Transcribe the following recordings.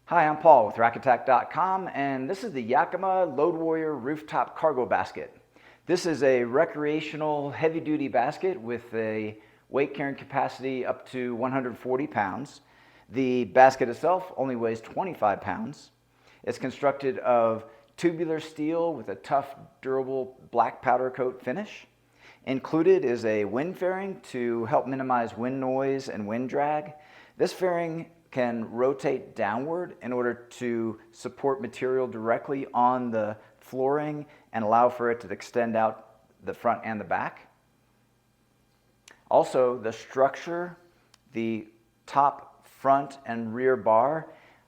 Hi, I'm Paul with rackattack.com, and this is the Yakima LoadWarrior Rooftop Cargo Basket. This is a recreational heavy-duty basket with a weight carrying capacity up to 140 pounds. The basket itself only weighs 25 pounds. It's constructed of tubular steel with a tough, durable black powder coat finish. Included is a wind fairing to help minimize wind noise and wind drag. This fairing can rotate downward in order to support material directly on the flooring and allow for it to extend out the front and the back. Also, the structure, the top, front, and rear bar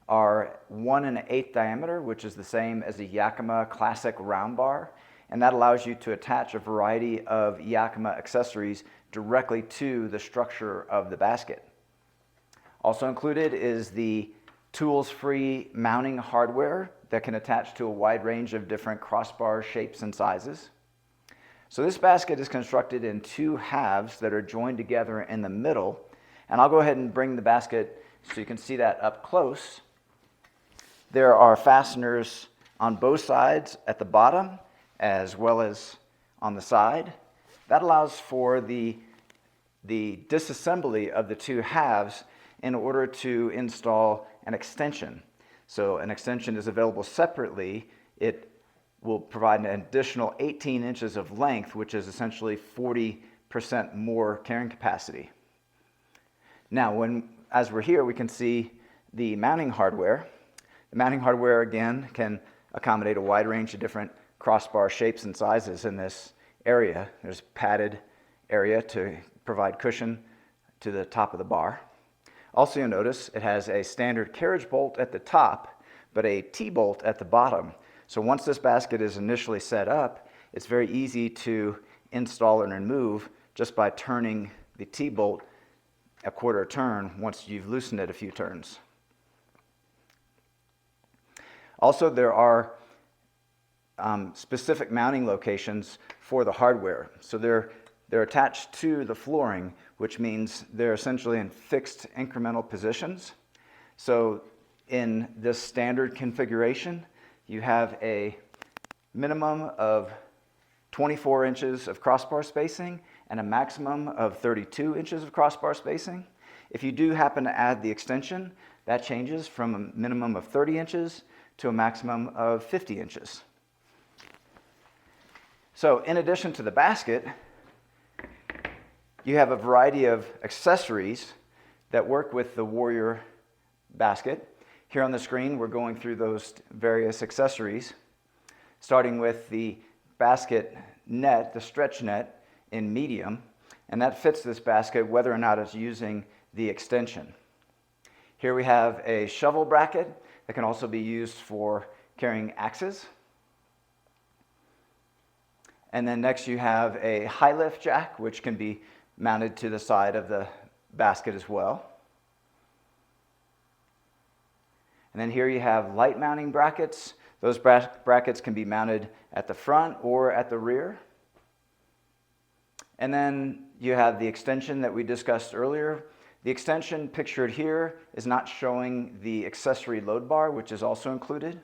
are 1 1/8 diameter, which is the same as a Yakima classic round bar, and that allows you to attach a variety of Yakima accessories directly to the structure of the basket. Also included is the tools-free mounting hardware that can attach to a wide range of different crossbar shapes and sizes. So this basket is constructed in two halves that are joined together in the middle, and I'll go ahead and bring the basket so you can see that up close. There are fasteners on both sides at the bottom as well as on the side. That allows for the disassembly of the two halves in order to install an extension. So an extension is available separately. It will provide an additional 18 inches of length, which is essentially 40% more carrying capacity. Now, as we're here, we can see the mounting hardware. The mounting hardware, again, can accommodate a wide range of different crossbar shapes and sizes in this area. There's padded area to provide cushion to the top of the bar. Also, you'll notice it has a standard carriage bolt at the top, but a T-bolt at the bottom. So once this basket is initially set up, it's very easy to install and remove just by turning the T-bolt a quarter turn once you've loosened it a few turns. Also, there are specific mounting locations for the hardware. So they're attached to the flooring, which means they're essentially in fixed incremental positions. So in this standard configuration, you have a minimum of 24 inches of crossbar spacing and a maximum of 32 inches of crossbar spacing. If you do happen to add the extension, that changes from a minimum of 30 inches to a maximum of 50 inches. So in addition to the basket, you have a variety of accessories that work with the Warrior basket. Here on the screen, we're going through those various accessories, starting with the basket net, the stretch net in medium, and that fits this basket whether or not it's using the extension. Here we have a shovel bracket that can also be used for carrying axes. And then next you have a high lift jack, which can be mounted to the side of the basket as well. And then here you have light mounting brackets. Those brackets can be mounted at the front or at the rear. And then you have the extension that we discussed earlier. The extension pictured here is not showing the accessory load bar, which is also included.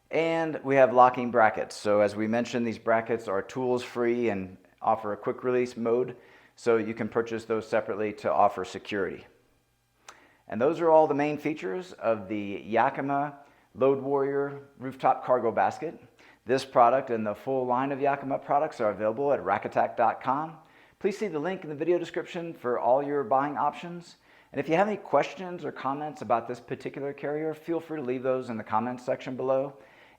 And we have locking brackets. So as we mentioned, these brackets are tools free and offer a quick release mode, so you can purchase those separately to offer security. And those are all the main features of the Yakima LoadWarrior Rooftop Cargo Basket. This product and the full line of Yakima products are available at rackattack.com. Please see the link in the video description for all your buying options. And if you have any questions or comments about this particular carrier, feel free to leave those in the comments section below.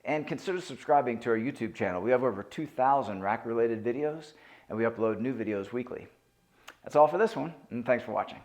And consider subscribing to our YouTube channel. We have over 2,000 rack-related videos, and we upload new videos weekly. That's all for this one, and thanks for watching.